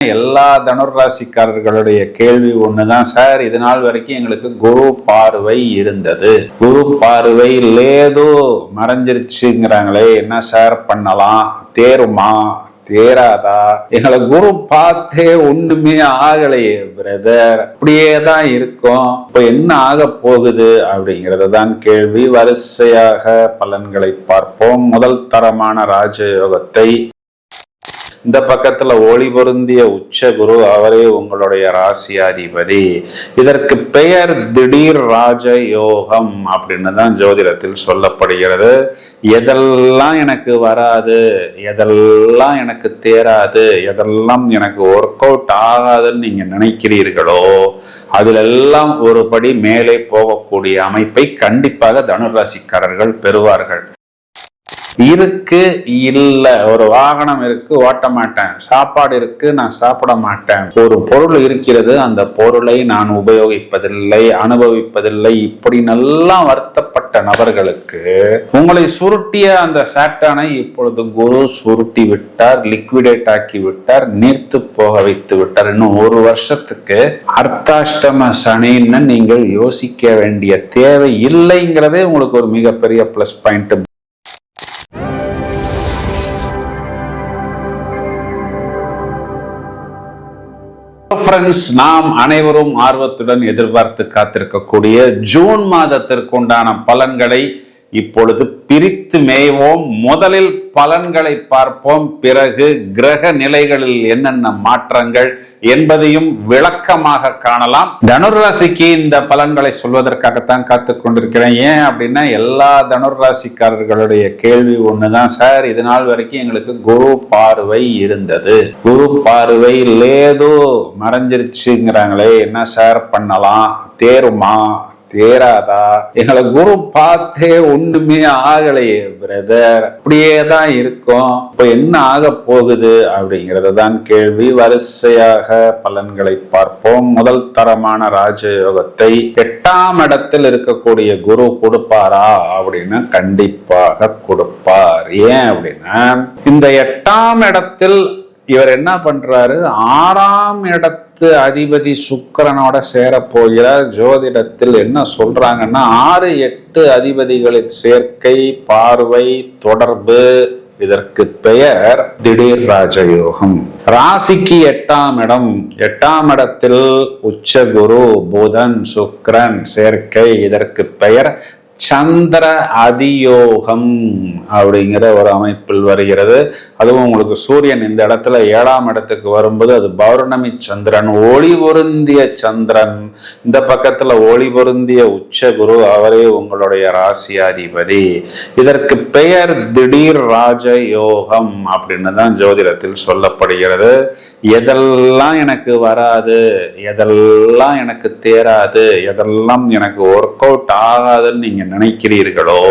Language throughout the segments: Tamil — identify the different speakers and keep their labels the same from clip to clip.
Speaker 1: எல்லா தனுராசிக்காரர்களுடைய கேள்வி ஒண்ணுதான், சார் இது நாள் வரைக்கும் எங்களுக்கு குரு பார்வை இருந்தது, குரு பார்வை லேதோ மறைஞ்சிருச்சுங்கிறாங்களே, என்ன சார் பண்ணலாம், தேருமா தேராதா, எங்களை குரு பார்த்தே ஒண்ணுமே ஆகலையே பிரதர், அப்படியே தான் இருக்கும், இப்ப என்ன ஆக போகுது அப்படிங்கறதுதான் கேள்வி. வரிசையாக பலன்களை பார்ப்போம். முதல் தரமான ராஜயோகத்தை இந்த பக்கத்துல ஒளி பொருந்திய உச்ச குரு, அவரே உங்களுடைய ராசியாதிபதி. இதற்கு பெயர் திடீர் ராஜ யோகம் அப்படின்னு தான் ஜோதிடத்தில் சொல்லப்படுகிறது. எதெல்லாம் எனக்கு வராது, எதெல்லாம் எனக்கு தேராது, எதெல்லாம் எனக்கு ஒர்க் அவுட் ஆகாதுன்னு நீங்க நினைக்கிறீர்களோ அதுல எல்லாம் ஒரு படி மேலே போகக்கூடிய அமைப்பை கண்டிப்பாக தனுராசிக்காரர்கள் பெறுவார்கள். இருக்கு இல்ல, ஒரு வாகனம் இருக்கு ஓட்ட மாட்டேன், சாப்பாடு இருக்கு நான் சாப்பிட மாட்டேன், ஒரு பொருள் இருக்கிறது அந்த பொருளை நான் உபயோகிப்பதில்லை அனுபவிப்பதில்லை, இப்படி நல்லா வருத்தப்பட்ட நபர்களுக்கு உங்களை சுருட்டிய அந்த சாட்டானை இப்பொழுது குரு சுருட்டி விட்டார், லிக்விடேட் ஆக்கி விட்டார், நீர்த்து போக வைத்து விட்டார். இன்னும் ஒரு வருஷத்துக்கு அர்த்தாஷ்டம சனின்னு நீங்கள் யோசிக்க வேண்டிய தேவை இல்லைங்கிறதே உங்களுக்கு ஒரு மிகப்பெரிய பிளஸ் பாயிண்ட். நாம் அனைவரும் ஆர்வத்துடன் எதிர்பார்த்து காத்திருக்கக்கூடிய ஜூன் மாதத்திற்கு உண்டான பலன்களை இப்பொழுது பிரித்து மேய்வோம். முதலில் பலன்களை பார்ப்போம், பிறகு கிரக நிலைகளில் என்னென்ன மாற்றங்கள் என்பதையும் விளக்கமாக காணலாம். தனுராசிக்கு இந்த பலன்களை சொல்வதற்காகத்தான் காத்து கொண்டிருக்கிறேன். ஏன் அப்படின்னா எல்லா தனுராசிக்காரர்களுடைய கேள்வி ஒண்ணுதான், சார் இது நாள் வரைக்கும் எங்களுக்கு குரு பார்வை இருந்தது, குரு பார்வை லேதோ மறைஞ்சிருச்சுங்கிறாங்களே, என்ன சார் பண்ணலாம், தேருமா தேராதா, எங்களை குரு பார்த்தே ஒண்ணுமே ஆகலையே பிரதர், அப்படியே தான் இருக்கும், இப்ப என்ன ஆக போகுது அப்படிங்கறதுதான் கேள்வி. வரிசையாக பலன்களை பார்ப்போம். முதல் தரமான ராஜயோகத்தை 8ஆம் இடத்தில் இருக்கக்கூடிய குரு கொடுப்பாரா அப்படின்னா கண்டிப்பாக கொடுப்பார். ஏன் அப்படின்னா இந்த 8ஆம் இடத்தில் இவர் என்ன பண்றாரு, 6ஆம் இடத்து அதிபதி சுக்கிரனோட சேர போகிறார். ஜோதிடத்தில் என்ன சொல்றாங்கன்னா 6, 8 அதிபதிகளின் சேர்க்கை, பார்வை, தொடர்பு, இதற்கு பெயர் திடீர் ராஜயோகம். ராசிக்கு 8ஆம் இடம், 8ஆம் இடத்தில் உச்ச குரு புதன் சுக்கிரன் சேர்க்கை, இதற்கு பெயர் சந்திர அதியோகம் அப்படிங்கிற ஒரு அமைப்பில் வருகிறது. அதுவும் உங்களுக்கு சூரியன் இந்த இடத்துல 7ஆம் இடத்துக்கு வரும்போது அது பௌர்ணமி சந்திரன், ஒளி பொருந்திய சந்திரன். இந்த பக்கத்துல ஒளி பொருந்திய உச்ச குரு, அவரே உங்களுடைய ராசியாதிபதி. இதற்கு பெயர் திடீர் ராஜ யோகம் அப்படின்னு தான் ஜோதிடத்தில் சொல்லப்படுகிறது. எதெல்லாம் எனக்கு வராது, எதெல்லாம் எனக்கு தேராது, எதெல்லாம் எனக்கு ஒர்க் அவுட் ஆகாதுன்னு நீங்க நினைக்கிறீர்களோ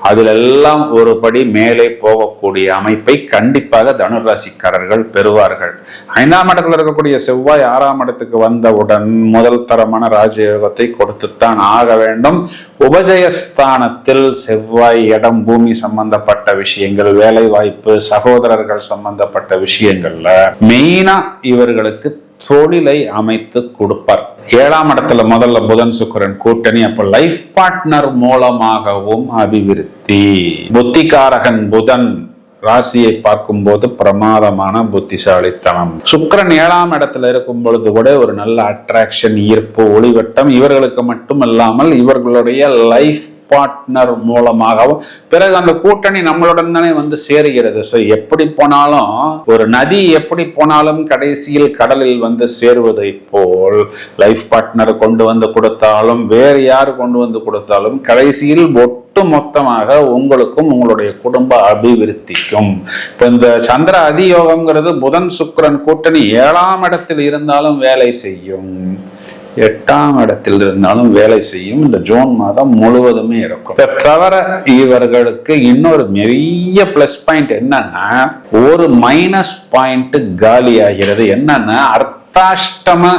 Speaker 1: அதுல எல்லாம் ஒரு படி மேலே போகக்கூடிய அமைப்பை கண்டிப்பாக தனுராசிக்காரர்கள் பெறுவார்கள். 5ஆம் இடத்துல இருக்கக்கூடிய செவ்வாய் 6ஆம் இடத்துக்கு வந்தவுடன் முதல் தரமான ராஜயோகத்தை கொடுத்துத்தான் ஆக வேண்டும். உபஜயஸ்தானத்தில் செவ்வாய் இடம், பூமி சம்பந்தப்பட்ட விஷயங்கள், வேலை வாய்ப்பு, சகோதரர்கள் சம்பந்தப்பட்ட விஷயங்கள்ல மெயினா இவர்களுக்கு தொழிலை அமைத்து கொடுப்பார். 7ஆம் இடத்துல முதல்ல புதன் சுக்கிரன் கூட்டணி, அப்ப லைஃப் பார்ட்னர் மூலமாகவும் அபிவிருத்தி. புத்திகாரகன் புதன் ராசியை பார்க்கும் போது பிரமாதமான புத்திசாலித்தனம். சுக்கிரன் 7ஆம் இடத்துல இருக்கும் பொழுது கூட ஒரு நல்ல அட்ராக்ஷன், ஈர்ப்பு, ஒளிவட்டம் இவர்களுக்கு மட்டும் இல்லாமல் இவர்களுடைய லைஃப் பார்ட்னர் மூலமாகவும். பிறகு அந்த கூட்டணி நம்மளுடன் தானே வந்து சேருகிறது. ஸோ எப்படி போனாலும், ஒரு நதி எப்படி போனாலும் கடைசியில் கடலில் வந்து சேருவதை போல் லைஃப் பார்ட்னர் கொண்டு வந்து கொடுத்தாலும் வேறு யார் கொண்டு வந்து கொடுத்தாலும் கடைசியில் ஒட்டு மொத்தமாக உங்களுக்கும் உங்களுடைய குடும்ப அபிவிருத்திக்கும். இப்போ இந்த சந்திர அதியோகம்ங்கிறது புதன் சுக்கிரன் கூட்டணி 7ஆம் இடத்தில் இருந்தாலும் வேலை செய்யும், 8ஆம் இடத்தில் இருந்தாலும் வேலை செய்யும். இந்த ஜூன் மாதம் முழுவதுமே இருக்கும். தவிர இவர்களுக்கு இன்னொரு பெரிய பிளஸ் பாயிண்ட் என்னன்னா, ஒரு மைனஸ் பாயிண்ட் காலி ஆகிறது. என்னன்னா அர்த்தாஷ்டம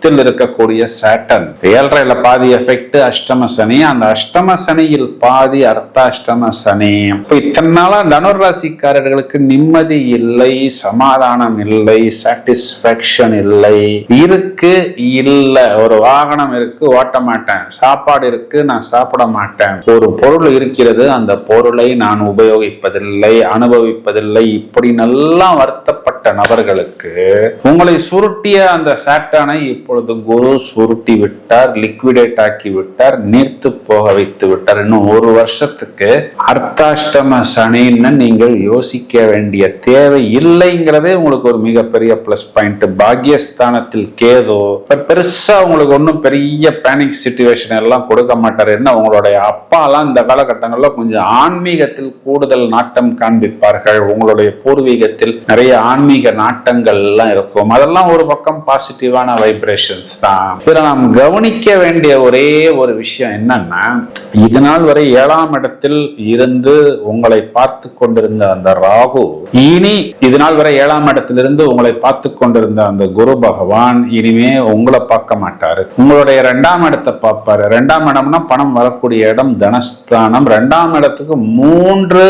Speaker 1: இருக்கக்கூடிய சாட்டன் 7.5 பாதி எஃபெக்ட் அஷ்டம சனி, அந்த அஷ்டம சனியில் பாதி அர்த்தாஷ்டம சனி. இப்ப இத்தனை நாளா தனுர் ராசிக்காரர்களுக்கு நிம்மதி இல்லை, சமாதானம் இல்லை, சாட்டிஸ்பாக்சன் இல்லை. இருக்கு இல்ல, ஒரு வாகனம் இருக்கு ஓட்ட மாட்டேன், சாப்பாடு இருக்கு நான் சாப்பிட மாட்டேன், ஒரு பொருள் இருக்கிறது அந்த பொருளை நான் உபயோகிப்பதில்லை, அனுபவிப்பதில்லை, இப்படி நல்லா வருத்தப்பட்ட நபர்களுக்கு உங்களை சுருட்டிய அந்த சாட்டானை இப்பொழுது குரு சுருட்டி விட்டார், லிக்விடேட் ஆக்கி விட்டார், நீர்த்து போக வைத்து விட்டார். இன்னும் ஒரு வருஷத்துக்கு அர்த்தாஷ்டம சனின்னு நீங்கள் யோசிக்க வேண்டிய தேவை இல்லைங்கிறதே உங்களுக்கு ஒரு மிகப்பெரிய பிளஸ் பாயிண்ட். பாக்யஸ்தானத்தில் கேது பெருசா உங்களுக்கு ஒன்றும் பெரிய பேனிக் சிச்சுவேஷன் எல்லாம் கொடுக்க மாட்டார். என்ன, உங்களுடைய அப்பா எல்லாம் இந்த காலகட்டங்களில் கொஞ்சம் ஆன்மீகத்தில் கூடுதல் நாட்டம் காண்பிப்பார்கள். உங்களுடைய பூர்வீகத்தில் நிறைய ஆன்மீக நாட்டங்கள் எல்லாம் இருக்கும். அதெல்லாம் ஒரு பக்கம் பாசிட்டிவான வைப்ரேஷன்ஸ் தான். இதுல நாம் கவனிக்க வேண்டிய ஒரே ஒரு விஷயம் என்னன்னா, இது நாள் வரை 7ஆம் இடத்தில் இருந்து உங்களை பார்த்து கொண்டிருந்த அந்த ராகு இனி இது நாள் வரை 7ஆம் இடத்திலிருந்து உங்களை பார்த்து கொண்டிருந்த அந்த குரு பகவான் இனிமே உங்களை பார்க்க மாட்டாரு, உங்களுடைய 2ஆம் இடத்தை பார்ப்பாரு. 2ஆம் இடம்னா பணம் வரக்கூடிய இடம், தனஸ்தானம். 2ஆம் இடத்துக்கு 3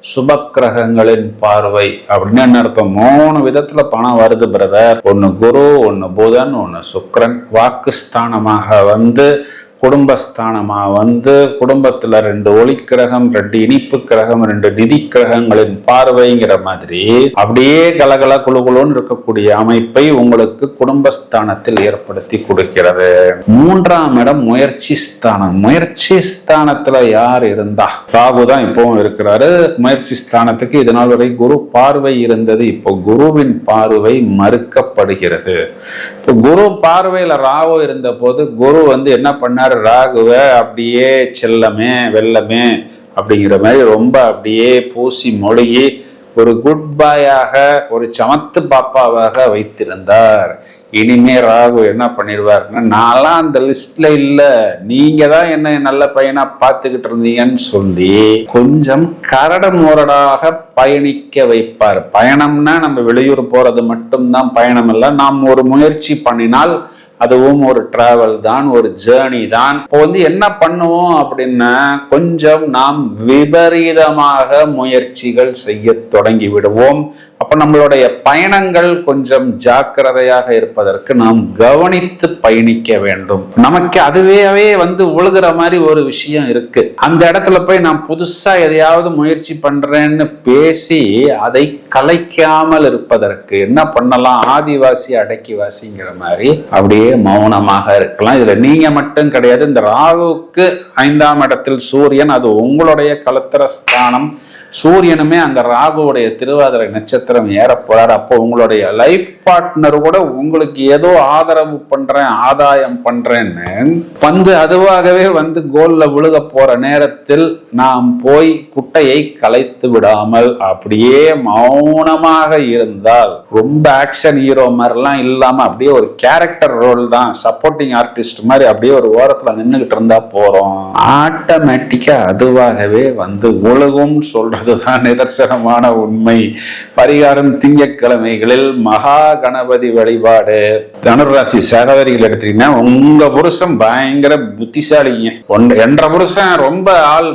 Speaker 1: சுபக்கிரகங்களின் பார்வை அப்படின்னு என்ன அர்த்தம்? 3 விதத்துல பணம் வருது பிரதர். ஒன்னு குரு, ஒன்னு புதன், ஒன்னு சுக்கிரன். வாக்குஸ்தானமாக வந்து, குடும்பஸ்தானமா வந்து, குடும்பத்துல 2 ஒளி கிரகம், 2 இனிப்பு கிரகம், 2 நிதி கிரகங்களின் பார்வைங்கிற மாதிரி அப்படியே கலகல குழுகுலுன்னு இருக்கக்கூடிய அமைப்பை உங்களுக்கு குடும்பஸ்தானத்தில் ஏற்படுத்தி கொடுக்கிறது. 3ஆம் இடம் முயற்சி ஸ்தானம். முயற்சி ஸ்தானத்துல யார் இருந்தா? ராகு தான் இப்பவும் இருக்கிறாரு. முயற்சி ஸ்தானத்துக்கு இதனால் வரை குரு பார்வை இருந்தது, இப்போ குருவின் பார்வை மறுக்கப்படுகிறது. இப்போ குரு பார்வையில ராகு இருந்த போது குரு வந்து என்ன பண்ணாரு? ராகுவை அப்படியே செல்லமே வெல்லமே அப்படிங்கிற மாதிரி ரொம்ப அப்படியே பூசி மொழிகி ஒரு குட் பாயாக, ஒரு சமத்து பாப்பாவாக வைத்திருந்தார். இனிமே ராகு என்ன பண்ணிடுவாருன்னா, நான்லாம் அந்த லிஸ்ட்ல இல்ல, நீங்க தான் என்ன நல்ல பையனா பார்த்துக்கிட்டு இருந்தீங்கன்னு சொல்லி கொஞ்சம் கரடு முரடாக பயணிக்க வைப்பார். பயணம்னா நம்ம வெளியூர் போறது மட்டும்தான் பயணம் இல்லை, நாம் ஒரு முயற்சி பண்ணினால் அதுவும் ஒரு டிராவல் தான், ஒரு ஜேர்னி தான். இப்போ வந்து என்ன பண்ணுவோம் அப்படின்னா, கொஞ்சம் நாம் விபரீதமாக முயற்சிகள் செய்ய தொடங்கி விடுவோம். அப்ப நம்மளுடைய பயணங்கள் கொஞ்சம் ஜாக்கிரதையாக இருப்பதற்கு நாம் கவனித்து பயணிக்க வேண்டும். நமக்கு அதுவே வந்து உழுகிற மாதிரி ஒரு விஷயம் இருக்கு. அந்த இடத்துல போய் நான் புதுசா எதையாவது முயற்சி பண்றேன்னு பேசி அதை கலைக்காமல் இருப்பதற்கு என்ன பண்ணலாம்? ஆதிவாசி அடக்கிவாசிங்கிற மாதிரி அப்படியே மௌனமாக இருக்கலாம். இதுல நீங்க மட்டும் கிடையாது. இந்த ராகுவுக்கு 5ஆம் இடத்தில் சூரியன், அது உங்களுடைய களத்திர ஸ்தானம். சூரியனுமே அந்த ராகுவுடைய திருவாதிரை நட்சத்திரம் ஏற போறாரு. அப்போ உங்களுடைய லைஃப் பார்ட்னர் கூட உங்களுக்கு ஏதோ ஆதரவு பண்றேன், ஆதாயம் பண்றேன்னு வந்து அதுவாகவே வந்து கோல்ல விழுக போற நேரத்தில் நாம் போய் குட்டையை கலைத்து விடாமல் அப்படியே மௌனமாக இருந்தால், ரொம்ப ஆக்ஷன் ஹீரோ மாதிரிலாம் இல்லாம அப்படியே ஒரு கேரக்டர் ரோல் தான், சப்போர்ட்டிங் ஆர்டிஸ்ட் மாதிரி அப்படியே ஒரு ஓரத்துல நின்றுகிட்டு இருந்தா போறோம், ஆட்டோமேட்டிக்கா அதுவாகவே வந்து உலகும் சொல்றது அதுதான் நிதர்சனமான உண்மை. பரிகாரம் திங்கட்கிழமைகளில் மகா கணபதி வழிபாடு. தனுராசி சகோதரிகள் எடுத்தீங்கன்னா, உங்க புருஷன் பயங்கர புத்திசாலிங்க. 1.5 புருஷன் ரொம்ப ஆள்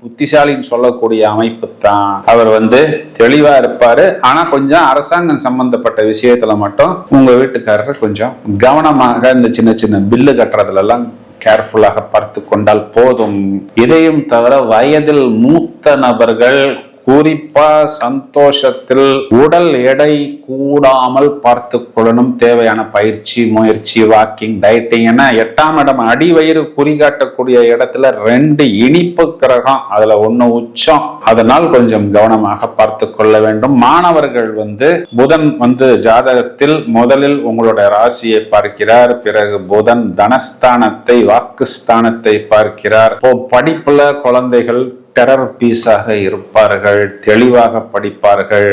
Speaker 1: புத்திசாலின்னு சொல்லக்கூடிய அமைப்பு தான். அவர் வந்து தெளிவா இருப்பாரு. ஆனா கொஞ்சம் அரசாங்கம் சம்பந்தப்பட்ட விஷயத்துல மட்டும் உங்க வீட்டுக்காரர் கொஞ்சம் கவனமாக இந்த சின்ன சின்ன பில்லு கட்டுறதுல எல்லாம் கேர்ஃபுல்லாக பார்த்து கொண்டால் போதும். இதையும் தவிர வயதில் மூத்த நபர்கள் குறிப்பா சந்தோஷத்தில் உடல் எடை கூடாமல் பார்த்து கொள்ளணும். தேவையான பயிற்சி, முயற்சி, வாக்கிங், டயட்டிங். ஏன்னா 8ஆம் இடம் அடிவயிறு குறிகாட்டக்கூடிய இடத்துல 2 இனிப்பு கிரகம், அதுல 1 உச்சம். அதனால் கொஞ்சம் கவனமாக பார்த்து கொள்ள வேண்டும். மாணவர்கள் வந்து புதன் வந்து ஜாதகத்தில் முதலில் உங்களுடைய ராசியை பார்க்கிறார், பிறகு புதன் தனஸ்தானத்தை, வாக்குஸ்தானத்தை பார்க்கிறார். இப்போ படிப்புல குழந்தைகள் டெரர் பீஸாக இருப்பார்கள், தெளிவாக படிப்பார்கள்,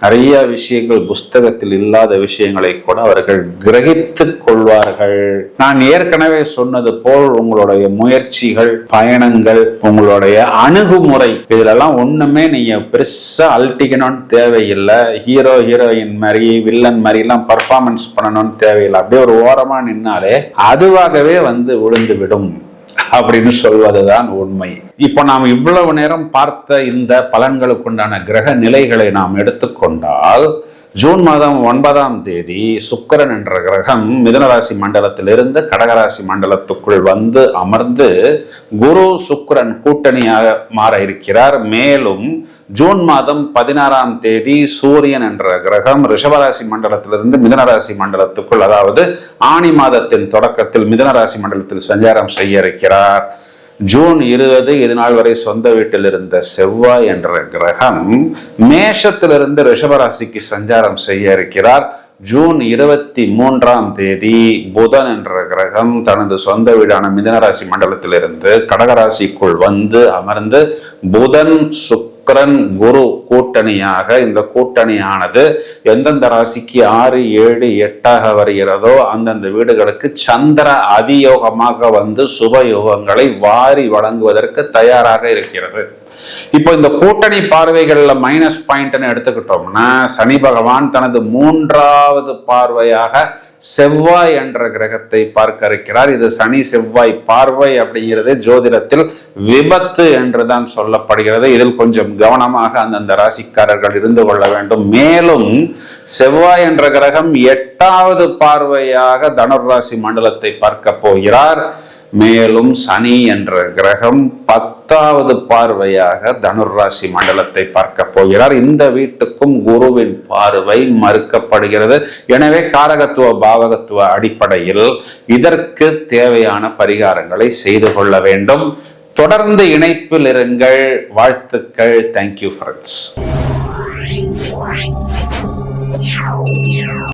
Speaker 1: நிறைய விஷயங்கள் புஸ்தகத்தில் இல்லாத விஷயங்களை கூட அவர்கள் கிரகித்துக் கொள்வார்கள். நான் ஏற்கனவே சொன்னது போல் உங்களுடைய முயற்சிகள், பயணங்கள், உங்களுடைய அணுகுமுறை இதுலெல்லாம் ஒண்ணுமே நீங்க பெருசா அழட்டிக்கணும்னு தேவையில்லை. ஹீரோயின் மாதிரி வில்லன் மாதிரி எல்லாம் பர்ஃபார்மன்ஸ் பண்ணணும்னு தேவையில்லை. அப்படியே ஒரு ஓரமா நின்னாலே அதுவாகவே வந்து விழுந்து விடும் அப்படின்னு சொல்வதுதான் உண்மை. இப்போ நாம் இவ்வளவு நேரம் பார்த்த இந்த பலன்களுக்குண்டான கிரக நிலைகளை நாம் எடுத்துக்கொண்டால், ஜூன் மாதம் 9ஆம் தேதி சுக்கிரன் என்ற கிரகம் மிதுனராசி மண்டலத்திலிருந்து கடகராசி மண்டலத்துக்குள் வந்து அமர்ந்து குரு சுக்கிரன் கூட்டணியாக மாற இருக்கிறார். மேலும் ஜூன் மாதம் 16ஆம் தேதி சூரியன் என்ற கிரகம் ரிஷபராசி மண்டலத்திலிருந்து மிதுனராசி மண்டலத்துக்குள், அதாவது ஆணி மாதத்தின் தொடக்கத்தில் மிதுனராசி மண்டலத்தில் சஞ்சாரம் செய்ய இருக்கிறார். ஜூன் 20 இது நாள் வரை சொந்த வீட்டில் இருந்த செவ்வாய் என்ற கிரகம் மேஷத்திலிருந்து ரிஷபராசிக்கு சஞ்சாரம் செய்ய இருக்கிறார். ஜூன் 23ஆம் தேதி புதன் என்ற கிரகம் தனது சொந்த வீடான மிதுனராசி மண்டலத்திலிருந்து கடகராசிக்குள் வந்து அமர்ந்து புதன் சுக்கிரன் குரு கூட்டணியாக, இந்த கூட்டணியானது எந்தெந்த ராசிக்கு 6, 7, 8 வருகிறதோ அந்தந்த வீடுகளுக்கு சந்திர அதியோகமாக வந்து சுபயோகங்களை வாரி வழங்குவதற்கு தயாராக இருக்கிறது. இப்போ இந்த கூட்டணி பார்வைகள்ல மைனஸ் பாயிண்ட்னு எடுத்துக்கிட்டோம்னா, சனி பகவான் தனது 3வது பார்வையாக செவ்வாய் என்ற கிரகத்தை பார்க்க இருக்கிறார். இது சனி செவ்வாய் பார்வை அப்படிங்கிறது ஜோதிடத்தில் விபத்து என்றுதான் சொல்லப்படுகிறது. இதில் கொஞ்சம் கவனமாக அந்தந்த ராசிக்காரர்கள் இருந்து கொள்ள வேண்டும். மேலும் செவ்வாய் என்ற கிரகம் 8வது பார்வையாக தனுராசி மண்டலத்தை பார்க்க போகிறார். மேலும் சனி என்ற கிரகம் 10வது பார்வையாக தனுராசி மண்டலத்தை பார்க்க போகிறார். இந்த வீட்டுக்கும் குருவின் பார்வை மறுக்கப்படுகிறது. எனவே காரகத்துவ பாவகத்துவ அடிப்படையில் இதற்கு தேவையான பரிகாரங்களை செய்து கொள்ள வேண்டும். தொடர்ந்து இணைப்பில் இருங்கள். வாழ்த்துக்கள். Thank you friends.